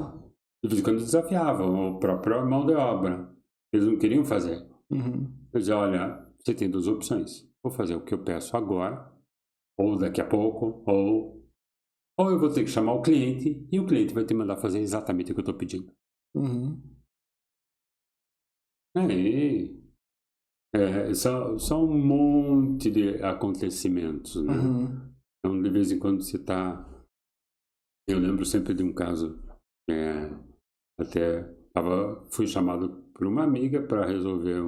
de vez em quando desafiavam a própria mão de obra. Eles não queriam fazer. Eu dizia, olha, você tem duas opções. Vou fazer o que eu peço agora, ou daqui a pouco, ou eu vou ter que chamar o cliente e o cliente vai te mandar fazer exatamente o que eu estou pedindo. Aí... são um monte de acontecimentos, né? Então, de vez em quando você está... Eu lembro sempre de um caso, fui chamado por uma amiga para resolver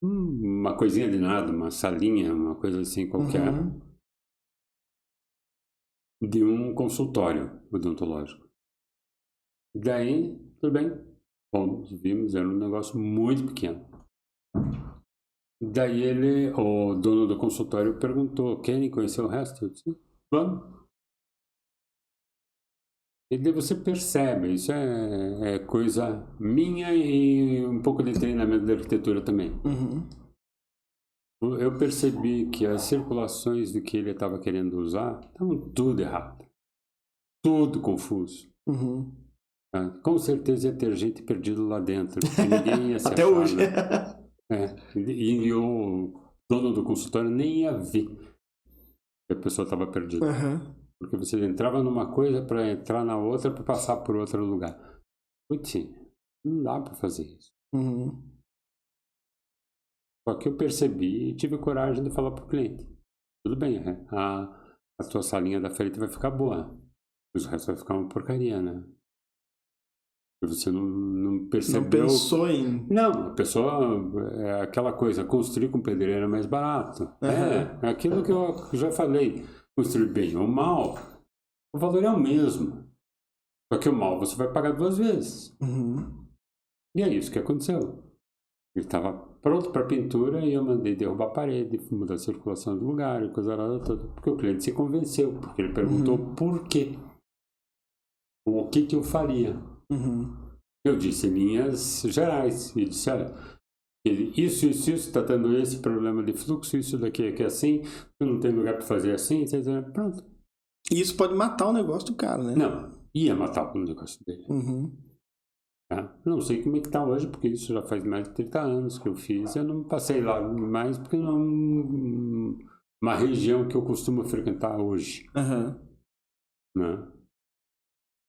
uma coisinha de nada, uma salinha, uma coisa assim qualquer, de um consultório odontológico. Daí, tudo bem. Bom, vimos, era um negócio muito pequeno. Daí o dono do consultório perguntou, querem conhecer o resto? Eu disse, vamos. E daí você percebe, isso é coisa minha e um pouco de treinamento de arquitetura também. Eu percebi que as circulações do que ele estava querendo usar estavam tudo errado. Tudo confuso. Com certeza ia ter gente perdida lá dentro, porque ninguém ia se Até achar, hoje. Né? E o dono do consultório nem ia ver que a pessoa estava perdida. Porque você entrava numa coisa para entrar na outra, para passar por outro lugar. Putz, não dá para fazer isso. Só que eu percebi e tive coragem de falar para o cliente. Tudo bem, a tua salinha da frente vai ficar boa, mas o resto vai ficar uma porcaria, né? Você não percebeu... Não pensou em... Não, a pessoa... É aquela coisa, construir com pedreiro é mais barato. É aquilo que eu já falei. Construir bem ou mal, o valor é o mesmo. Só que o mal você vai pagar 2 vezes. E é isso que aconteceu. Ele estava pronto para pintura e eu mandei derrubar a parede, mudar a circulação do lugar e coisa lá toda. Porque o cliente se convenceu, porque ele perguntou por quê. O que eu faria. Eu disse em linhas gerais. E disse, olha, isso, está dando esse problema de fluxo, isso daqui é assim, não tem lugar para fazer assim, etc. Pronto. E isso pode matar o negócio do cara, né? Não, ia matar o negócio dele. Tá? Não sei como é que está hoje, porque isso já faz mais de 30 anos que eu fiz. Eu não passei lá mais, porque não é uma região que eu costumo frequentar hoje. Né?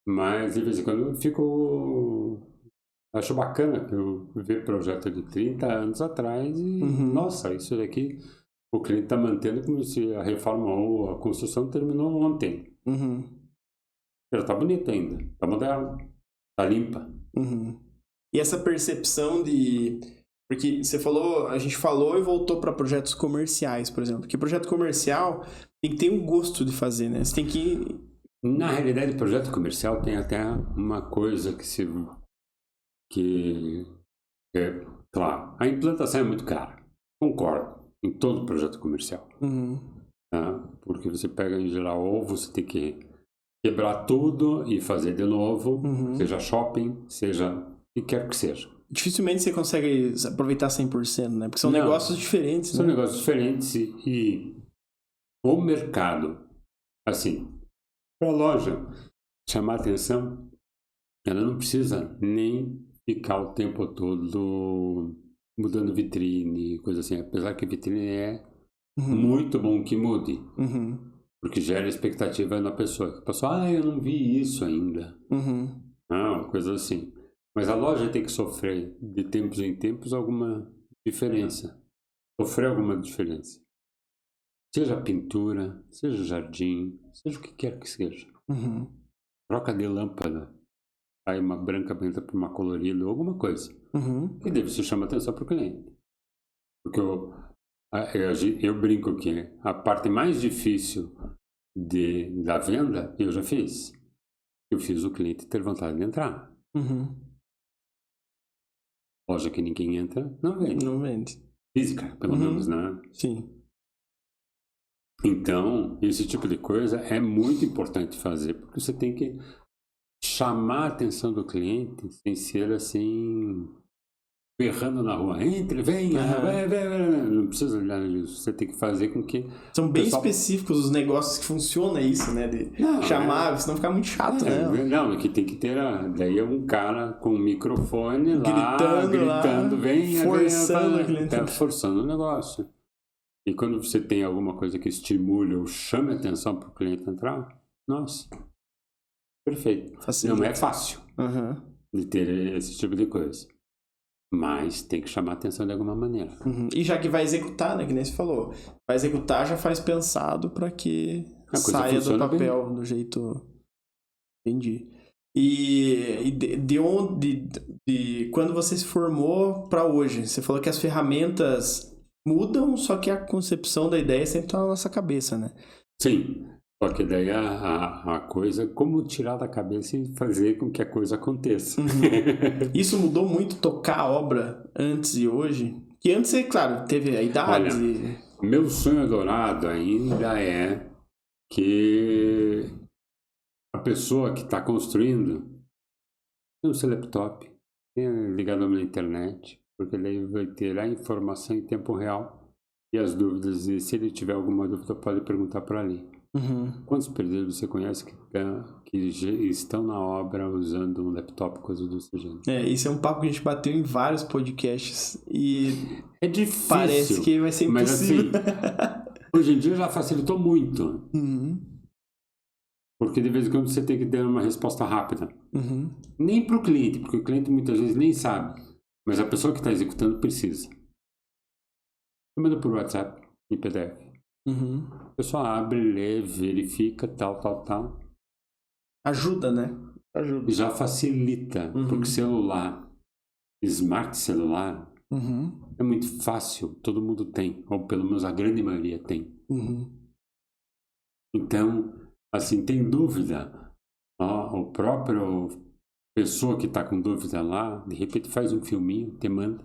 Mas, de vez em quando, eu acho bacana que eu ver projeto de 30 anos atrás e, nossa, isso daqui o cliente está mantendo como se a reforma ou a construção terminou ontem. Ela está bonita ainda, está moderna, está limpa. E essa percepção de... Porque você falou, a gente falou e voltou para projetos comerciais, por exemplo. Porque projeto comercial tem que ter um gosto de fazer, né? Você tem que... Na realidade, projeto comercial tem até uma coisa claro, a implantação é muito cara. Concordo, em todo projeto comercial. Tá? Porque você pega em geral, ou você tem que quebrar tudo e fazer de novo, seja shopping, seja o que quer que seja. Dificilmente você consegue aproveitar 100%, né? Porque são negócios diferentes. São negócios diferentes e o mercado, assim, para a loja chamar atenção, ela não precisa nem ficar o tempo todo mudando vitrine, coisa assim. Apesar que vitrine é muito bom que mude. Porque gera expectativa na pessoa. A pessoa, eu não vi isso ainda. Uma coisa assim. Mas a loja tem que sofrer, de tempos em tempos, alguma diferença. Sofrer alguma diferença. Seja pintura, seja jardim, seja o que quer que seja. Troca de lâmpada. Aí uma branca entra para uma colorida, alguma coisa. E daí você chama atenção para o cliente. Porque eu brinco que a parte mais difícil da venda eu já fiz. Eu fiz o cliente ter vontade de entrar. Loja que ninguém entra, não vende. Não vende. Física, pelo menos, né? Sim. Então, esse tipo de coisa é muito importante fazer, porque você tem que chamar a atenção do cliente sem ser assim, berrando na rua. Entre, venha, vai. Não precisa olhar nisso. Você tem que fazer com que... São bem específicos os negócios que funcionam isso, né? De chamar, senão fica muito chato, né? Não, que tem que ter... Daí é um cara com um microfone gritando, venha, forçando o cliente. Forçando o negócio. E quando você tem alguma coisa que estimule ou chame a atenção para o cliente entrar, nossa, perfeito. Facilita. Não é fácil de ter esse tipo de coisa. Mas tem que chamar a atenção de alguma maneira. E já que vai executar, né? Que nem você falou. Vai executar, já faz pensado para que saia do papel bem. Do jeito... Entendi. E de quando você se formou para hoje, você falou que as ferramentas mudam, só que a concepção da ideia sempre está na nossa cabeça, né? Sim. Só que daí a coisa, como tirar da cabeça e fazer com que a coisa aconteça. Isso mudou muito tocar a obra antes e hoje? Que antes, claro, teve a idade. Olha, meu sonho dourado ainda é que a pessoa que está construindo tenha o seu laptop, tenha ligado na internet, porque daí vai ter a informação em tempo real e as dúvidas. E se ele tiver alguma dúvida, pode perguntar por ali. Quantos pedreiros você conhece que estão na obra usando um laptop, coisa do gênero? Isso é um papo que a gente bateu em vários podcasts e é difícil, parece que vai ser impossível. Mas assim, hoje em dia já facilitou muito. Porque de vez em quando você tem que dar uma resposta rápida. Nem para o cliente, porque o cliente muitas vezes nem sabe, mas a pessoa que está executando precisa. Eu mando por WhatsApp, em PDF. A pessoa abre, lê, verifica, tal. Ajuda, né? Ajuda. E já facilita, porque celular, smart celular, é muito fácil, todo mundo tem, ou pelo menos a grande maioria tem. Então, assim, tem dúvida, o próprio pessoa que está com dúvida lá, de repente faz um filminho, te manda.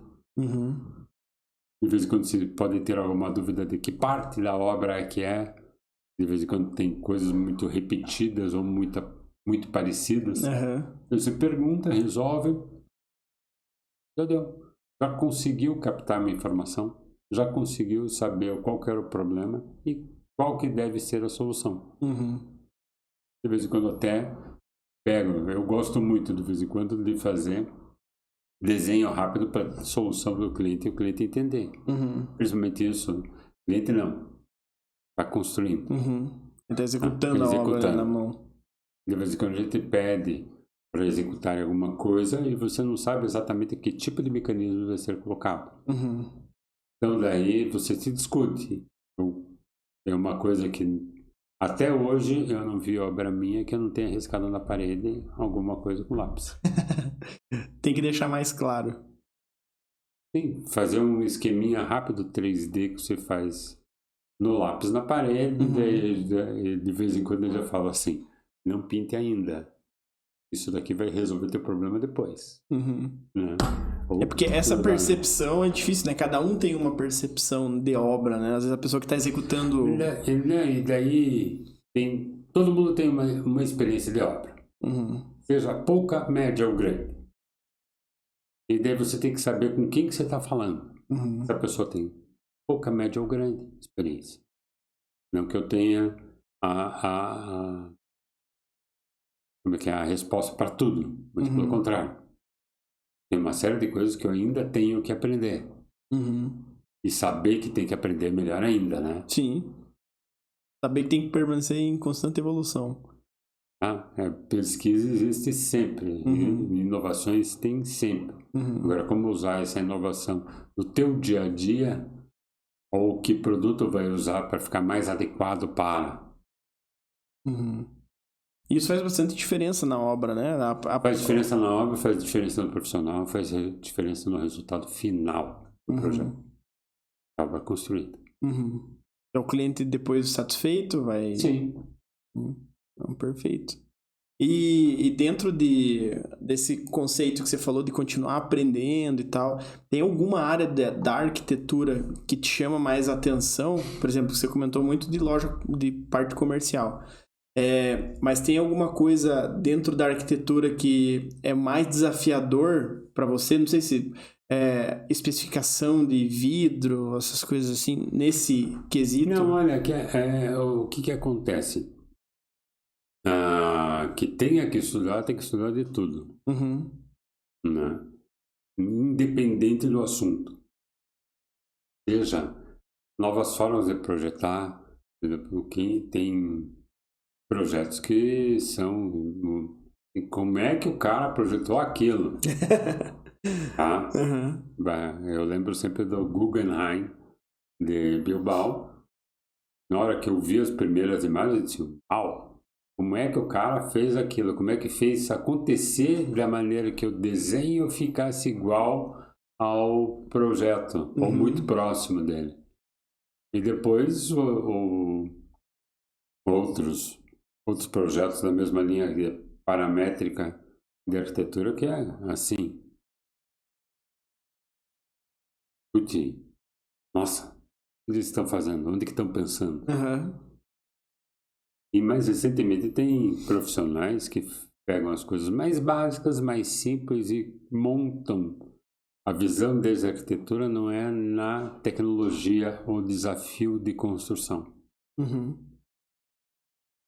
De vez em quando você pode ter alguma dúvida de que parte da obra é que é. De vez em quando tem coisas muito repetidas ou muito parecidas. Então você pergunta, resolve. Já deu. Já conseguiu captar minha informação. Já conseguiu saber qual que era o problema e qual que deve ser a solução. De vez em quando até pego. Eu gosto muito, de vez em quando, de fazer desenho rápido para a solução do cliente e o cliente entender. Principalmente isso. Cliente não. Está construindo. Ele está executando a obra na mão. De vez em quando a gente pede para executar alguma coisa e você não sabe exatamente que tipo de mecanismo vai ser colocado. Então daí você se discute. É uma coisa que até hoje eu não vi obra minha que eu não tenha riscado na parede alguma coisa com lápis. Tem que deixar mais claro. Sim, fazer um esqueminha rápido 3D que você faz no lápis na parede, de vez em quando eu já falo assim, não pinte ainda. Isso daqui vai resolver teu problema depois. Né? É porque essa percepção é difícil, né? Cada um tem uma percepção de obra, né? Às vezes a pessoa que está executando... E daí, todo mundo tem uma experiência de obra. Seja pouca, média ou grande. E daí você tem que saber com quem que você está falando. Se a pessoa tem pouca, média ou grande experiência. Não que eu tenha como é que é a resposta para tudo, muito pelo contrário. Tem uma série de coisas que eu ainda tenho que aprender. E saber que tem que aprender melhor ainda, né? Sim. Saber que tem que permanecer em constante evolução. Pesquisa existe sempre. E inovações tem sempre. Agora, como usar essa inovação no teu dia a dia, ou que produto vai usar para ficar mais adequado para... Isso faz bastante diferença na obra, né? Faz diferença na obra, faz diferença no profissional, faz diferença no resultado final do projeto. Acaba construído. É o cliente depois satisfeito, vai... Sim. Perfeito. E dentro desse conceito que você falou de continuar aprendendo e tal, tem alguma área da arquitetura que te chama mais atenção? Por exemplo, você comentou muito de loja, de parte comercial. Mas tem alguma coisa dentro da arquitetura que é mais desafiador para você? Não sei se especificação de vidro, essas coisas assim, nesse quesito. Não, olha, o que acontece? Que tem que estudar de tudo. Né? Independente do assunto. Seja novas formas de projetar. Quem tem projetos que são... Como é que o cara projetou aquilo? Tá? Eu lembro sempre do Guggenheim de Bilbao. Na hora que eu vi as primeiras imagens, eu disse, uau! Como é que o cara fez aquilo? Como é que fez isso acontecer da maneira que o desenho ficasse igual ao projeto, ou muito próximo dele? E depois outros projetos da mesma linha paramétrica de arquitetura que é assim. Putz, nossa, o que eles estão fazendo? Onde que estão pensando? E mais recentemente tem profissionais que pegam as coisas mais básicas, mais simples e montam. A visão deles da arquitetura não é na tecnologia ou desafio de construção.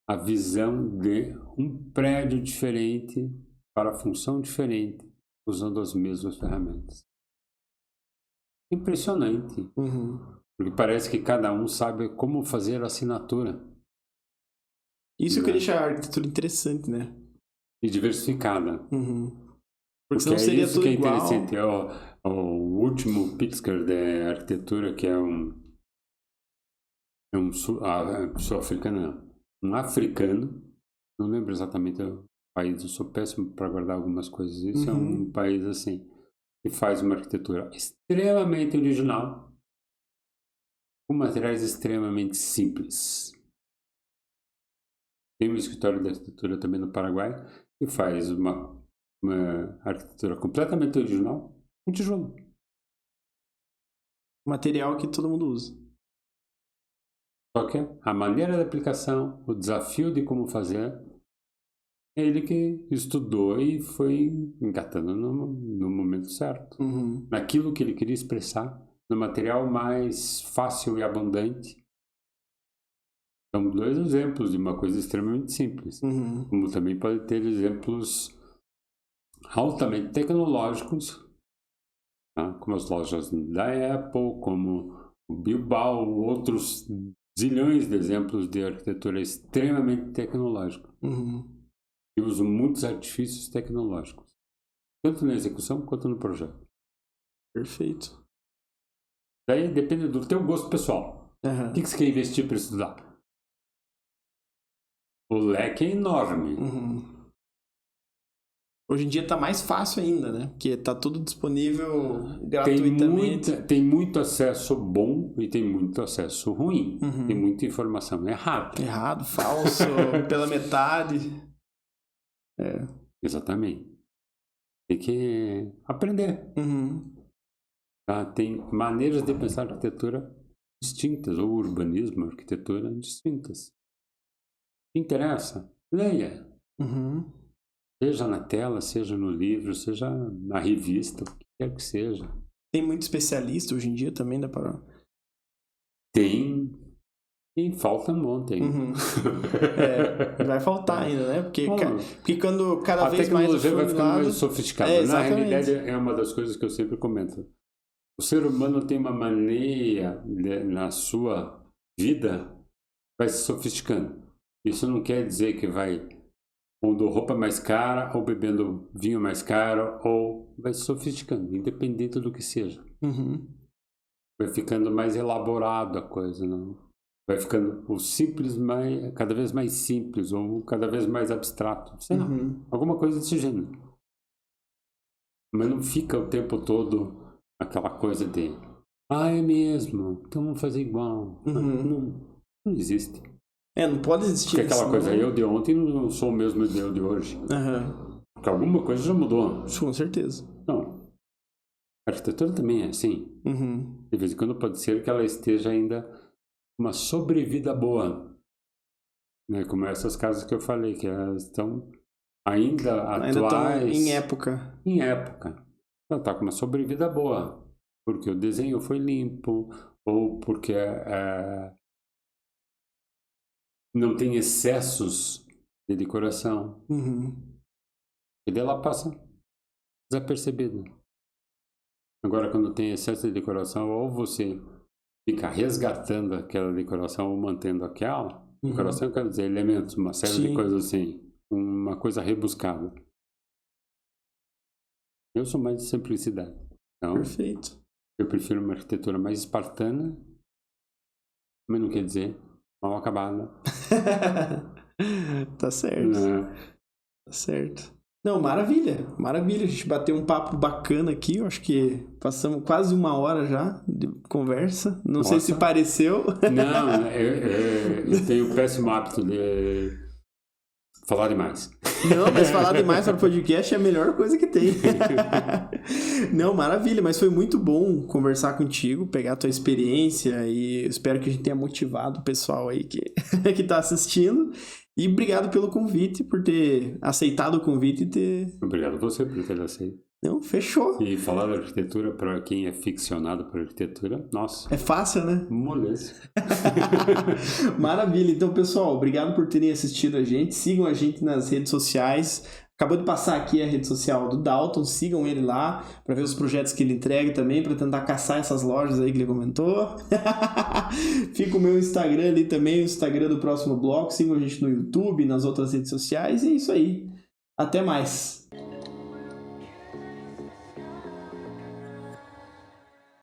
A visão de um prédio diferente para função diferente, usando as mesmas ferramentas. Impressionante. Porque parece que cada um sabe como fazer a assinatura. Isso que deixa a arquitetura interessante, né? E diversificada. Porque senão seria isso tudo que é igual. interessante. O último Pritzker da arquitetura, que é sul-africano, um africano, não lembro exatamente o país, eu sou péssimo para guardar algumas coisas. Isso é um país assim, que faz uma arquitetura extremamente original, com materiais extremamente simples. Tem um escritório de arquitetura também no Paraguai, que faz uma arquitetura completamente original, com tijolo. material que todo mundo usa. Só que a maneira da aplicação, o desafio de como fazer, é ele que estudou e foi engatando no momento certo. Naquilo que ele queria expressar, no material mais fácil e abundante. São 2 exemplos de uma coisa extremamente simples. Como também pode ter exemplos altamente tecnológicos, tá? Como as lojas da Apple, como o Bilbao, outros zilhões de exemplos de arquitetura extremamente tecnológica. E usam muitos artifícios tecnológicos, tanto na execução quanto no projeto. Perfeito. Daí depende do teu gosto pessoal. O que você quer investir para estudar? O leque é enorme. Hoje em dia tá mais fácil ainda, né? Porque tá tudo disponível gratuitamente. Tem muito acesso bom e tem muito acesso ruim. Tem muita informação errada. Errado, falso, pela metade. Exatamente. Tem que aprender. Tá? Tem maneiras de pensar arquitetura distintas, ou urbanismo, arquitetura distintas. Se interessa, leia. Seja na tela, seja no livro, seja na revista, o que quer que seja. Tem muito especialista hoje em dia também, dá para... Tem. E falta um monte ainda. Vai faltar ainda, né? Porque quando cada vez mais... A tecnologia vai ficando mais sofisticada. Na realidade, é uma das coisas que eu sempre comento. O ser humano tem uma mania, na sua vida, vai se sofisticando. Isso não quer dizer que vai pondo roupa mais cara, ou bebendo vinho mais caro, ou vai se sofisticando, independente do que seja. Vai ficando mais elaborado a coisa, não? Vai ficando o simples cada vez mais simples, ou cada vez mais abstrato. Sei lá, alguma coisa desse gênero. Mas não fica o tempo todo aquela coisa de é mesmo, então vamos fazer igual. Não existe. Não pode existir. Porque aquela coisa, eu de ontem não sou o mesmo eu de hoje. Porque alguma coisa já mudou. Com certeza. Não. A arquitetura também é assim. De vez em quando pode ser que ela esteja ainda uma sobrevida boa. Né? Como essas casas que eu falei, que elas estão ainda atuais. Estão em época. Em época. Ela está com uma sobrevida boa. Porque o desenho foi limpo, ou porque não tem excessos de decoração. E daí ela passa desapercebida. Agora, quando tem excesso de decoração, ou você fica resgatando aquela decoração ou mantendo aquela. Decoração, eu quero dizer, elementos, uma série de coisas assim. Uma coisa rebuscada. Eu sou mais de simplicidade. Então, perfeito. Eu prefiro uma arquitetura mais espartana, mas não quer dizer mal acabada. Tá certo. Tá certo. Não, maravilha. Maravilha. A gente bateu um papo bacana aqui. Eu acho que passamos quase 1 hora já de conversa. Não sei se pareceu. Não, eu tenho o péssimo hábito de falar demais. Não, mas falar demais para o podcast é a melhor coisa que tem. Não, maravilha, mas foi muito bom conversar contigo, pegar a tua experiência e espero que a gente tenha motivado o pessoal aí que tá assistindo. E obrigado pelo convite, por ter aceitado o convite e ter... Obrigado a você por ter aceito. Não, fechou. E falar da arquitetura para quem é ficcionado por arquitetura, nossa. É fácil, né? Moleza. Maravilha. Então, pessoal, obrigado por terem assistido a gente. Sigam a gente nas redes sociais. Acabou de passar aqui a rede social do Dalton. Sigam ele lá para ver os projetos que ele entrega também, para tentar caçar essas lojas aí que ele comentou. Fica o meu Instagram ali também, o Instagram do Próximo Bloco. Sigam a gente no YouTube, nas outras redes sociais. E é isso aí. Até mais.